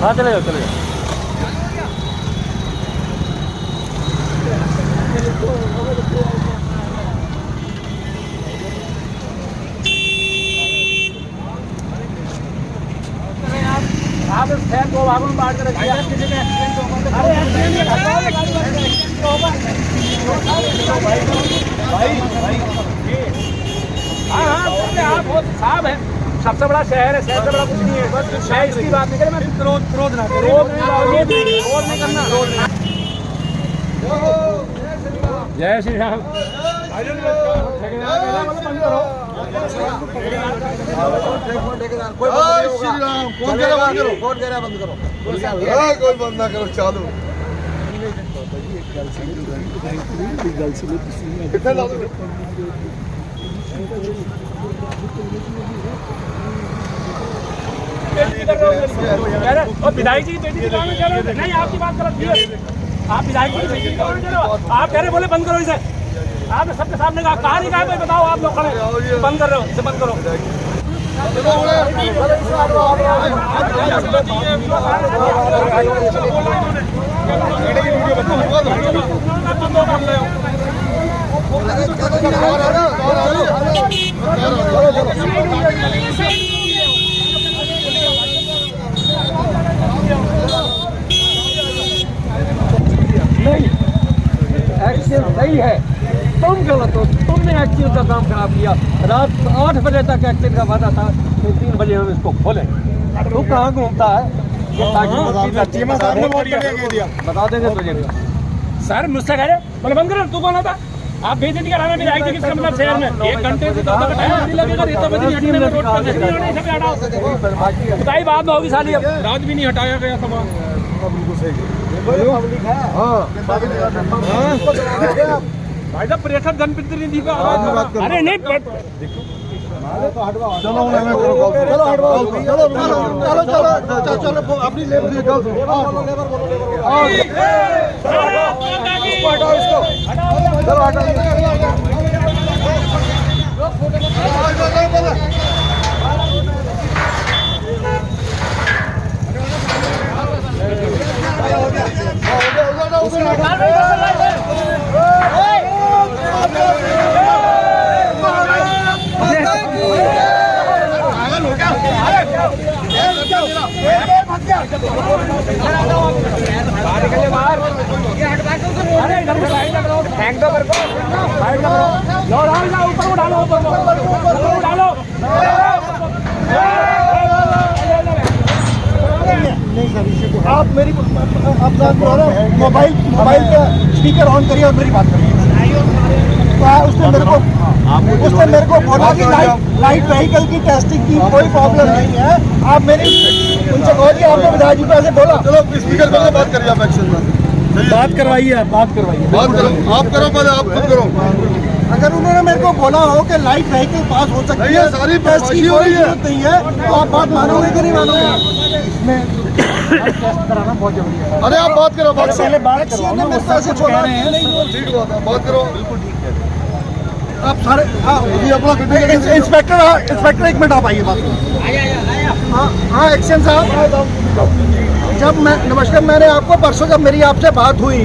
हाँ चले जाओ चले जाओ। आप इस फैन को भागों में बांट कर रखिए। हाँ आप बहुत साफ है। सबसे बड़ा शहर है, शहर से बड़ा कुछ नहीं है। बस मैं इसकी बात नहीं करें, मैं क्रोध ना करो, क्रोध नहीं करना। जय श्री राम। बंद करो। कौन कह रहा बंद करो? कौन कह रहा बंद करो? कोई बंद ना करो, चालू। और विधायक जी की बेटी की काम कह रहे हो? नहीं, आपकी बात गलत है। आप विधायक जी की बेटी की काम कह रहे हो? आप कह रहे बोले बंद करो इसे। आपने सबके सामने कहा नहीं कहा भाई, बताओ आप लोग खड़े बंद कर रहे हो, इसे बंद करो। एक्शन सही है, तुम गलत हो, तुमने एक्शन का काम खराब किया। रात 8 बजे तक एक्शन का वादा था कि 3 बजे हम इसको खोलें। तू कहाँ घूमता है? बता देंगे तुझे। सर मुझसे कह रहे बोले बंद करो, तू कौन होता? आप बेइज्जती कराना भी आएगी किसका मतलब शहर में? 1 घंटे से ज़्यादा का टाइम नहीं लगेगा। रेता बजरी हटने में रोड पर नहीं हटाओ। बताई बात में होगी साली। अब रात भी नहीं हटाया गया सामान। भाई साहब प्रेशर जनप्रतिनिधि का आवाज। अरे नहीं चलो अपनी लेबर आप मेरी मोबाइल का स्पीकर ऑन करिए और मेरी बात करिए। उसने मेरे को बोला कि लाइट व्हीकल की टेस्टिंग की कोई प्रॉब्लम नहीं है। आप मेरी उनसे कहोगे, आपने विधायक जी को ऐसे बोला। चलो स्पीकर पर बात करिए, आप एक्शन बात करवाइए, बात करो, आप करो पहले, आप खुद करो। अगर उन्होंने मेरे को बोला हो कि लाइट व्हीकल पास हो सकती है, सारी टेस्ट की कोई जरूरत नहीं है, तो आप बात मानोगे कि नहीं मानोगे? इसमें टेस्ट कराना बहुत जरूरी है। अरे आप बात करो, बात पहले बात करो। ऐसे बोला है, ठीक बात है, बात करो, बिल्कुल ठीक है। आप सारे इंस्पेक्टर 1 मिनट आप आइए, बात करो। हाँ एक्शन साहब, जब मैं नमस्कार, मैंने आपको परसों जब मेरी आपसे बात हुई,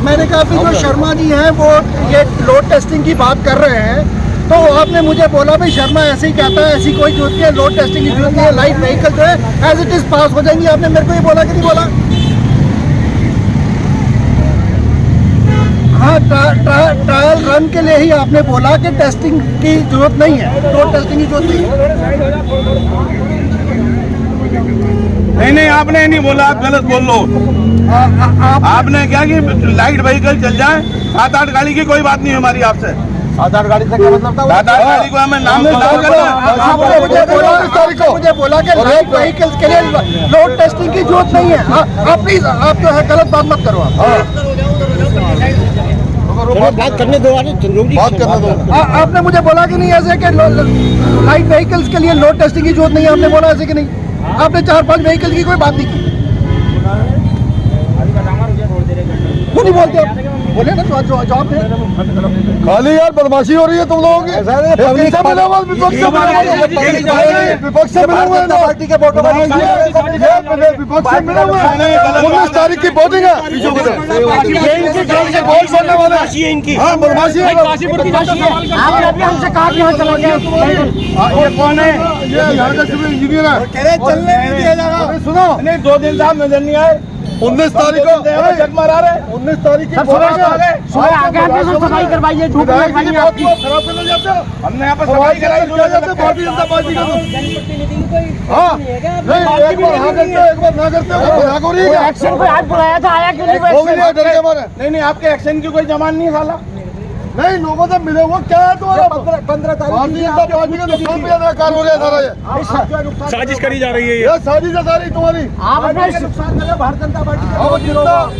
मैंने कहा कि जो शर्मा जी हैं वो ये लोड टेस्टिंग की बात कर रहे हैं, तो आपने मुझे बोला भाई शर्मा ऐसे ही कहता है, ऐसी कोई जरूरत नहीं है, लोड टेस्टिंग की जरूरत नहीं है, लाइट व्हीकल जो है एज इट इज पास हो जाएंगी। आपने मेरे को ये बोला कि नहीं बोला? हाँ, ट्रायल रन के लिए ही आपने बोला कि टेस्टिंग की जरूरत नहीं है, लोड टेस्टिंग की जरूरत नहीं है। नहीं, आपने नहीं बोला, आप गलत बोल लो। आपने क्या कि लाइट व्हीकल चल जाए, 7-8 गाड़ी की कोई बात नहीं हमारी आपसे। 7-8 गाड़ी से क्या मतलब था? 7-8 गाड़ी को हमें नाम मुझे बोला कि लाइट व्हीकल्स के लिए लोड टेस्टिंग की जरूरत नहीं है। आप प्लीज, आप जो है गलत बात मत करो। बात करने दो, बात करने दो। आपने मुझे बोला कि नहीं ऐसे कि लाइट व्हीकल्स के लिए लोड टेस्टिंग की जरूरत नहीं है, आपने बोला ऐसे कि नहीं? आपने 4-5 व्हीकल की कोई बात नहीं की। क्यों नहीं बोलते आप? बोले ना जवाब दे। खाली यार बदमाशी हो रही है तुम लोगों की। विपक्ष से मिले हुए विपक्ष से मिले हुए पार्टी के वोटों में विपक्ष से मिले हुए 19 तारीख की वोटिंग है। वोट करने वाले हाँ बदमाशी है। आपने अभी हमसे कहा कि यहाँ चला गया। ये कौन है? ये यहाँ का सिविल इंजीनियर है। चलने नहीं दिया जाएगा। सुनो नहीं 2 दिन साहब नजर नहीं आए। 19 तारीख को जग मारा रहे 19 तारीख की सफाई करवाइए, झूठ खराब करने जाते हो। हमने यहाँ पर सफाई कराई भारतीय जनता पार्टी का हाँ नहीं एक बार हाँ करते हो एक बार ना करते हो मजाक हो रही है। एक्शन पे आज बुलाया था, आया क्यों नहीं? हो गई है डर के मारे। नहीं आपके एक्शन की कोई जमान नहीं साला। नहीं लोगों से मिले हुआ क्या है तुम्हारा 15 तारीख भारतीय जनता पार्टी का नुकसान भी ज्यादा कार हो रहा है सारा ये साजिश करी जा रही है ये साजिश है सारी तुम्हारी। आप अपना नुकसान कर रहे हो भारतीय जनता पार्टी का। अब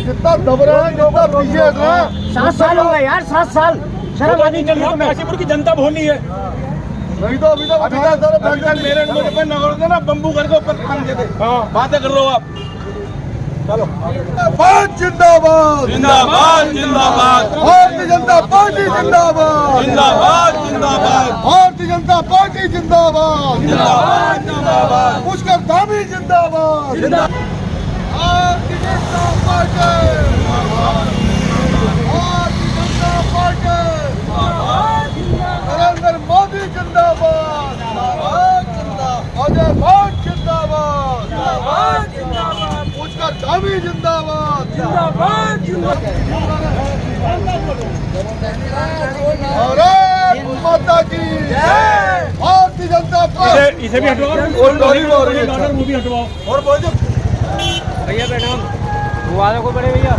जितना दब रहा है जितना पीछे हट रहा है 7 साल हो गए यार, 7 साल शर्म आनी चाहिए तुम्हें। काशीपुर की जनता भोली है। नहीं तो अभी तक मेरे पे नगर ना बम्बू करके ऊपर टांग देते बातें कर रहे हो आप। चलो जिंदाबाद जिंदाबाद जिंदाबाद भारतीय जनता पार्टी जिंदाबाद जिंदाबाद जिंदाबाद भारतीय जनता पार्टी जिंदाबाद जिंदाबाद जिंदाबाद पुष्कर धामी जिंदाबाद भारतीय जनता पार्टी भारतीय जनता पार्टी नरेंद्र मोदी जिंदाबाद अजय भाट जिंदाबाद पुष्कर धामी जिंदाबाद भारत माता की भारतीय जनता पार्टी इसे भी हटवाओ और गाड़ी में हो रही है। वो भी हटवाओ। और बोल दो भैया बैठा वालों को बड़े भैया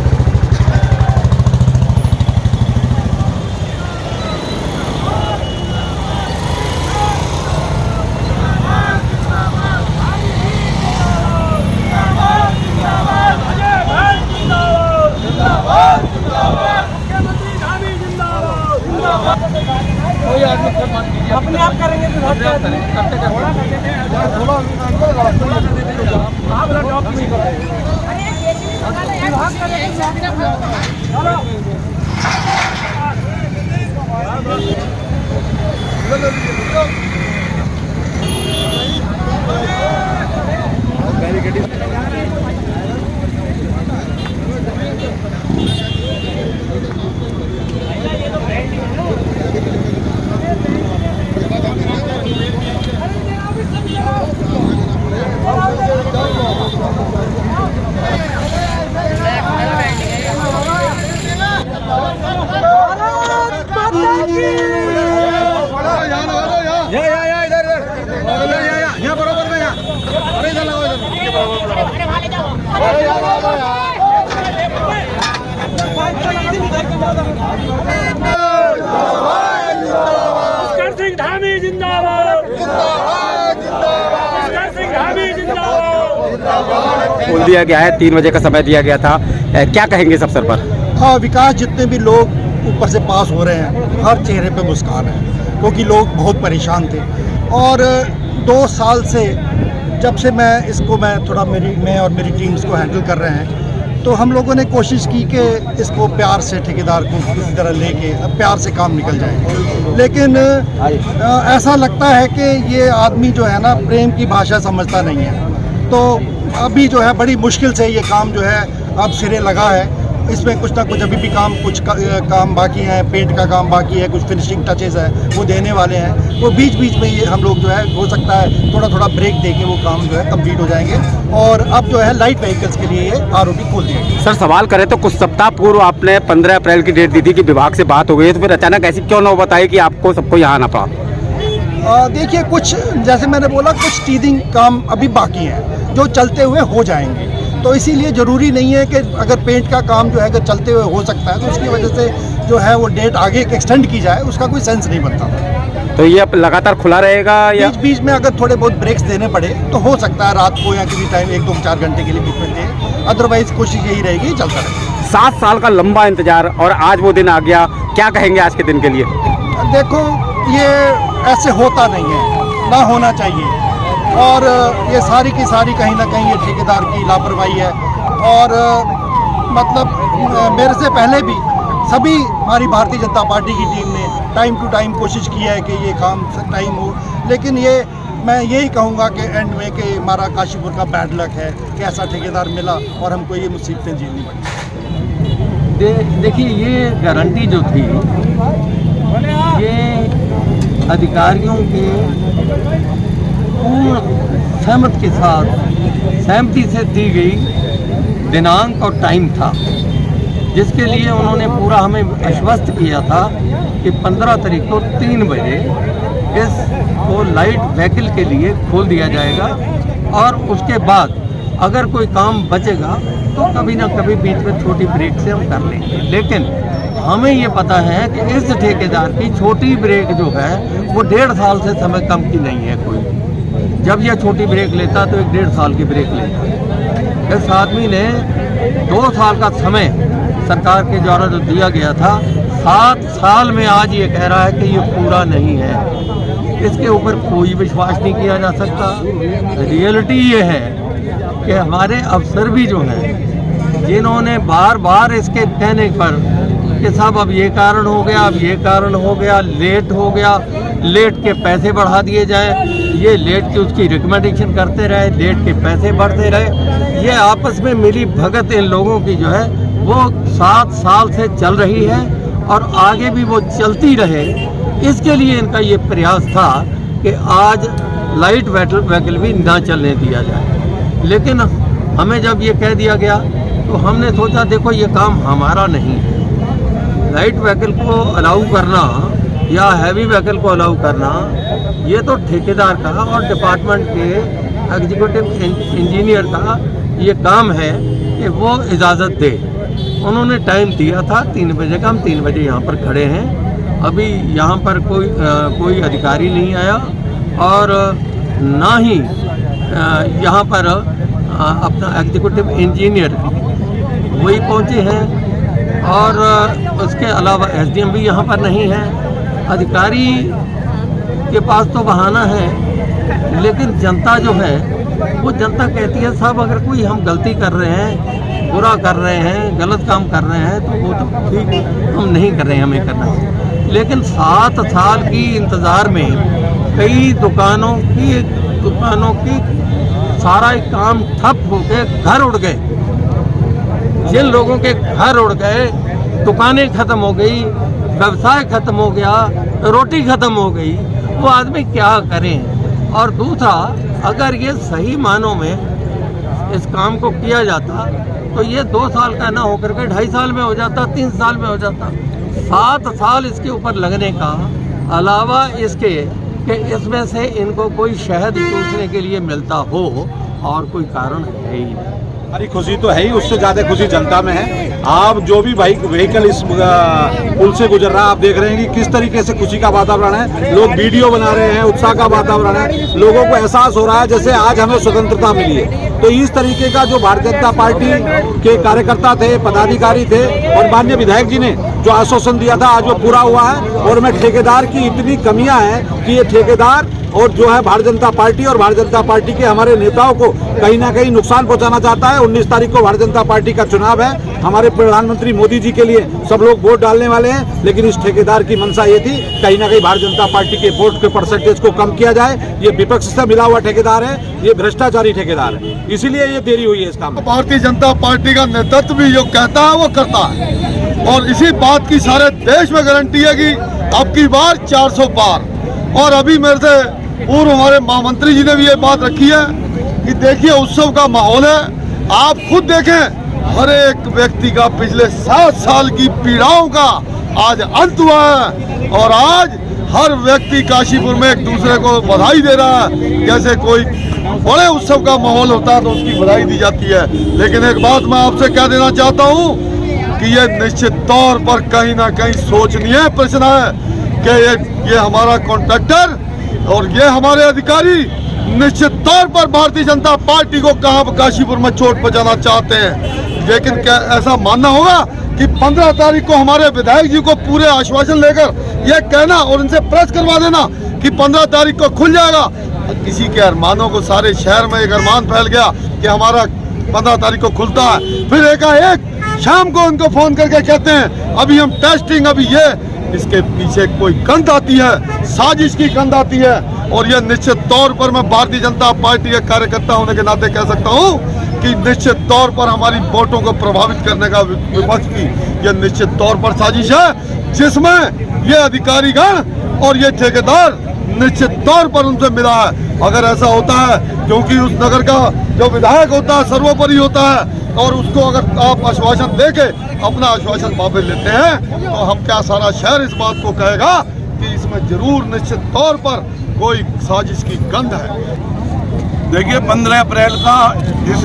अपने आप करेंगे तो पुष्कर सिंह धामी जिंदाबाद। पुष्कर सिंह धामी जिंदाबाद। बोल दिया गया है 3 बजे का समय दिया गया था, क्या कहेंगे इस अवसर पर? हाँ, विकास जितने भी लोग ऊपर से पास हो रहे हैं हर चेहरे पे मुस्कान है, क्योंकि लोग बहुत परेशान थे। और 2 साल से जब से मैं थोड़ा मैं और मेरी टीम इसको हैंडल कर रहे हैं, तो हम लोगों ने कोशिश की कि इसको प्यार से ठेकेदार को किसी तरह लेके प्यार से काम निकल जाए। लेकिन ऐसा लगता है कि ये आदमी जो है ना प्रेम की भाषा समझता नहीं है। तो अभी जो है बड़ी मुश्किल से ये काम जो है अब सिरे लगा है। इसमें कुछ ना कुछ अभी भी काम बाकी है, पेंट का काम बाकी है, कुछ फिनिशिंग टचेज़ है वो देने वाले हैं। वो बीच में ये हम लोग जो है हो सकता है थोड़ा ब्रेक देके वो काम जो है कंप्लीट हो जाएंगे। और अब जो है लाइट व्हीकल्स के लिए ये आरओबी खोल दिया गया। सर सवाल करें तो कुछ सप्ताह पूर्व आपने 15 अप्रैल की डेट दी थी कि विभाग से बात हो गई है, तो फिर अचानक ऐसी क्यों न बताई कि आपको सबको यहाँ आना पड़ा? देखिए, कुछ जैसे मैंने बोला कुछ टीदिंग काम अभी बाकी है जो चलते हुए हो जाएंगे। तो इसीलिए ज़रूरी नहीं है कि अगर पेंट का काम जो है अगर चलते हुए हो सकता है तो उसकी वजह से जो है वो डेट आगे एक्सटेंड की जाए, उसका कोई सेंस नहीं बनता। तो ये अब लगातार खुला रहेगा या बीच में अगर थोड़े बहुत ब्रेक्स देने पड़े तो हो सकता है रात को या किसी टाइम 1-2-4 घंटे के लिए बीच में दे, अदरवाइज कोशिश यही रहेगी चलता रहेगा। 7 साल का लंबा इंतजार और आज वो दिन आ गया, क्या कहेंगे आज के दिन के लिए? देखो, ये ऐसे होता नहीं है, ना होना चाहिए। और ये सारी की सारी कहीं ना कहीं ये ठेकेदार की लापरवाही है। और मतलब मेरे से पहले भी सभी हमारी भारतीय जनता पार्टी की टीम ने टाइम टू टाइम कोशिश की है कि ये काम टाइम हो, लेकिन ये मैं यही कहूँगा कि एंड में कि हमारा काशीपुर का बैड लक है कि ऐसा ठेकेदार मिला और हमको ये मुसीबतें झेलनी पड़ी। देखिए, ये गारंटी जो थी ये अधिकारियों के पूर्ण सहमति से दी गई दिनांक और टाइम था, जिसके लिए उन्होंने पूरा हमें आश्वस्त किया था कि 15 तारीख को 3 बजे इसको लाइट व्हीकल के लिए खोल दिया जाएगा और उसके बाद अगर कोई काम बचेगा तो कभी ना कभी बीच में छोटी ब्रेक से हम कर लेंगे। लेकिन हमें ये पता है कि इस ठेकेदार की छोटी ब्रेक जो है वो 1.5 साल से समय कम की नहीं है कोई। जब यह छोटी ब्रेक लेता तो 1.5 साल की ब्रेक लेता। इस आदमी ने 2 साल का समय सरकार के द्वारा जो दिया गया था, 7 साल में आज ये कह रहा है कि ये पूरा नहीं है। इसके ऊपर कोई विश्वास नहीं किया जा सकता। रियलिटी ये है कि हमारे अफसर भी जो हैं, जिन्होंने बार बार इसके कहने पर कि साहब अब ये कारण हो गया, अब ये कारण हो गया, लेट हो गया, लेट के पैसे बढ़ा दिए जाए, ये लेट की उसकी रिकमेंडेशन करते रहे, लेट के पैसे बढ़ते रहे। ये आपस में मिली भगत इन लोगों की जो है वो 7 साल से चल रही है और आगे भी वो चलती रहे। इसके लिए इनका ये प्रयास था कि आज लाइट व्हीकल भी ना चलने दिया जाए। लेकिन हमें जब ये कह दिया गया तो हमने सोचा देखो ये काम हमारा नहीं है। लाइट व्हीकल को अलाउ करना या हैवी व्हीकल को अलाउ करना ये तो ठेकेदार का और डिपार्टमेंट के एग्जीक्यूटिव इंजीनियर का ये काम है कि वो इजाज़त दे। उन्होंने टाइम दिया था 3 बजे का, हम 3 बजे यहाँ पर खड़े हैं। अभी यहाँ पर कोई अधिकारी नहीं आया और ना ही यहाँ पर अपना एग्जीक्यूटिव इंजीनियर वही पहुँचे हैं और उसके अलावा एसडीएम भी यहाँ पर नहीं है। अधिकारी के पास तो बहाना है, लेकिन जनता जो है वो जनता कहती है साहब अगर कोई हम गलती कर रहे हैं, बुरा कर रहे हैं, गलत काम कर रहे हैं तो वो तो ठीक हम नहीं कर रहे हैं, हमें करना है। लेकिन 7 साल की इंतज़ार में कई दुकानों की सारा काम ठप होके घर उड़ गए। जिन लोगों के घर उड़ गए, दुकानें ख़त्म हो गई, व्यवसाय ख़त्म हो गया, रोटी ख़त्म हो गई, वो आदमी क्या करें। और दूसरा, अगर ये सही मानों में इस काम को किया जाता तो ये 2 साल का ना होकर के 2.5 साल में हो जाता, 3 साल में हो जाता। 7 साल इसके ऊपर लगने का अलावा इसके कि इसमें से इनको कोई शहद चूसने के लिए मिलता हो और कोई कारण है ही नहीं। हमारी खुशी तो है ही, उससे ज़्यादा खुशी जनता में है। आप जो भी व्हीकल इस पुल से गुजर रहा है, आप देख रहे हैं कि किस तरीके से खुशी का वातावरण है। लोग वीडियो बना रहे हैं, उत्साह का वातावरण है। लोगों को एहसास हो रहा है जैसे आज हमें स्वतंत्रता मिली है। तो इस तरीके का जो भारतीय जनता पार्टी के कार्यकर्ता थे, पदाधिकारी थे और माननीय विधायक जी ने जो आश्वासन दिया था आज वो पूरा हुआ है। और मैं ठेकेदार की इतनी कमियां हैं कि ये ठेकेदार और जो है भारतीय जनता पार्टी और भारतीय जनता पार्टी के हमारे नेताओं को कहीं ना कहीं नुकसान पहुंचाना चाहता है। 19 तारीख को भारतीय जनता पार्टी का चुनाव है। हमारे प्रधानमंत्री मोदी जी के लिए सब लोग वोट डालने वाले हैं, लेकिन इस ठेकेदार की मंशा ये थी कहीं ना कहीं भारतीय जनता पार्टी के वोट के परसेंटेज को कम किया जाए। ये विपक्ष से मिला हुआ ठेकेदार है, ये भ्रष्टाचारी ठेकेदार है, इसीलिए ये देरी हुई है इस काम में। भारतीय जनता पार्टी का नेतृत्व भी जो कहता है वो करता है और इसी बात की सारे देश में गारंटी है कि अब की बार 400 पार। और अभी मेरे से पूर्व हमारे महामंत्री जी ने भी ये बात रखी है कि देखिए उत्सव का माहौल है। आप खुद देखें, हर एक व्यक्ति का पिछले 7 साल की पीड़ाओं का आज अंत हुआ है और आज हर व्यक्ति काशीपुर में एक दूसरे को बधाई दे रहा है। जैसे कोई बड़े उत्सव का माहौल होता है तो उसकी बधाई दी जाती है। लेकिन एक बात मैं आपसे कह देना चाहता हूँ कि ये निश्चित तौर पर कहीं ना कहीं सोचनीय प्रश्न है कि ये हमारा कॉन्ट्रैक्टर और ये हमारे अधिकारी निश्चित तौर पर भारतीय जनता पार्टी को कहां काशीपुर में चोट पहुंचाना चाहते हैं। लेकिन क्या ऐसा मानना होगा कि 15 तारीख को हमारे विधायक जी को पूरे आश्वासन लेकर यह कहना और इनसे प्रेस करवा देना कि 15 तारीख को खुल जाएगा, किसी के अरमानों को, सारे शहर में एक अरमान फैल गया कि हमारा 15 तारीख को खुलता है, फिर एकाएक शाम को उनको फोन करके कहते हैं अभी हम टेस्टिंग, अभी ये, इसके पीछे कोई गंध आती है, साजिश की गंध आती है। और यह निश्चित तौर पर मैं भारतीय जनता पार्टी के कार्यकर्ता होने के नाते कह सकता हूँ कि निश्चित तौर पर हमारी वोटों को प्रभावित करने का विपक्ष की यह निश्चित तौर पर साजिश है, जिसमें ये अधिकारीगण और ये ठेकेदार निश्चित तौर पर उनसे मिला है। अगर ऐसा होता है, क्योंकि उस नगर का जो विधायक होता है सर्वोपरि होता है, और उसको अगर आप आश्वासन देके अपना आश्वासन वापस लेते हैं, तो हम क्या सारा शहर इस बात को कहेगा कि इसमें जरूर निश्चित तौर पर कोई साजिश की गंध है। देखिए 15 अप्रैल का जिस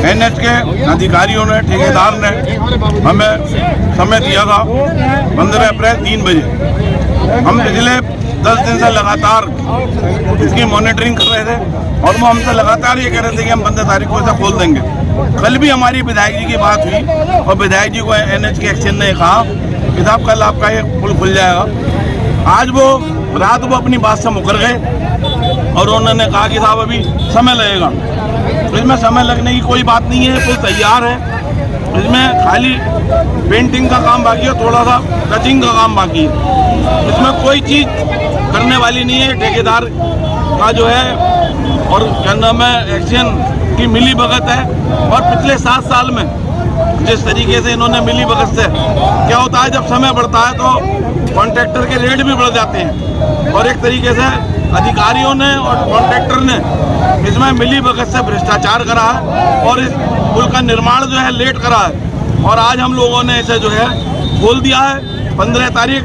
NH के अधिकारियों ने, ठेकेदार ने हमें समय दिया था 15 अप्रैल 3 बजे, हम पिछले 10 दिन से लगातार इसकी मॉनिटरिंग कर रहे थे और वो हमसे लगातार ये कह रहे थे कि हम 15 तारीख को इसे खोल देंगे। कल भी हमारी विधायक जी की बात हुई और विधायक जी को NH के एक्शन ने कहा कि साहब कल आपका ये पुल खुल जाएगा। आज वो रात वो अपनी बात से मुकर गए और उन्होंने कहा कि साहब अभी समय लगेगा। इसमें समय लगने की कोई बात नहीं है, पुल तैयार है, इसमें खाली पेंटिंग का काम बाकी है, थोड़ा सा टचिंग का काम बाकी है, इसमें कोई चीज़ करने वाली नहीं है। ठेकेदार का जो है और क्या नाम है एक्शन की मिली भगत है। और पिछले 7 साल में जिस तरीके से इन्होंने मिली भगत से, क्या होता है जब समय बढ़ता है तो कॉन्ट्रैक्टर के रेट भी बढ़ जाते हैं, और एक तरीके से अधिकारियों ने और कॉन्ट्रैक्टर ने इसमें मिली भगत से भ्रष्टाचार करा है और इस पुल का निर्माण जो है लेट करा है। और आज हम लोगों ने इसे जो है खोल दिया है 15 तारीख।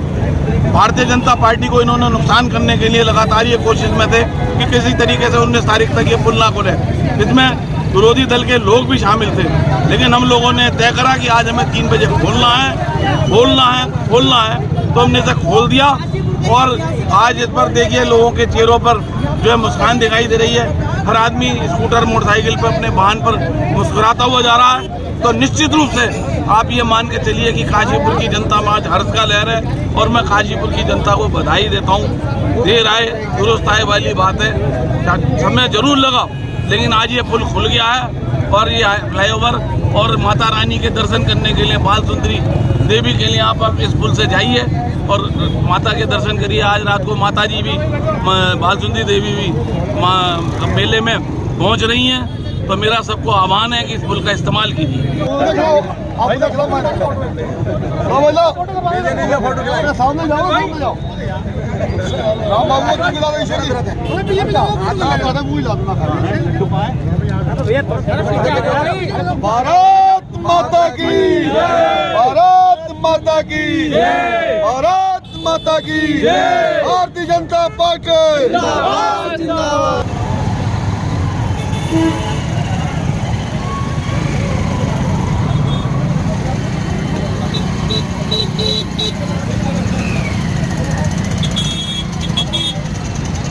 भारतीय जनता पार्टी को इन्होंने नुकसान करने के लिए लगातार ये कोशिश में थे कि किसी तरीके से 19 तारीख तक ये पुल ना खुले। इसमें विरोधी दल के लोग भी शामिल थे, लेकिन हम लोगों ने तय करा कि आज हमें 3 बजे खोलना है, तो हमने इसे खोल दिया। और आज इस पर देखिए लोगों के चेहरों पर जो है मुस्कान दिखाई दे रही है। हर आदमी स्कूटर मोटरसाइकिल पर अपने वाहन पर मुस्कुराता हुआ जा रहा है। तो निश्चित रूप से आप ये मान के चलिए कि काशीपुर की जनता में आज हर्ष का लहर है और मैं काशीपुर की जनता को बधाई देता हूँ। देर आए दुरुस्त आए वाली बात है, समय जरूर लगा, लेकिन आज ये पुल खुल गया है और ये फ्लाईओवर और माता रानी के दर्शन करने के लिए, बाल सुंदरी देवी के लिए आप इस पुल से जाइए और माता के दर्शन करिए। आज रात को माता जी भी, बाल सुंदरी देवी भी मेले में पहुंच रही हैं। तो मेरा सबको आह्वान है कि इस पुल का इस्तेमाल कीजिए। भारत माता की, भारत माता की, भारत माता की, भारतीय जनता पार्टी।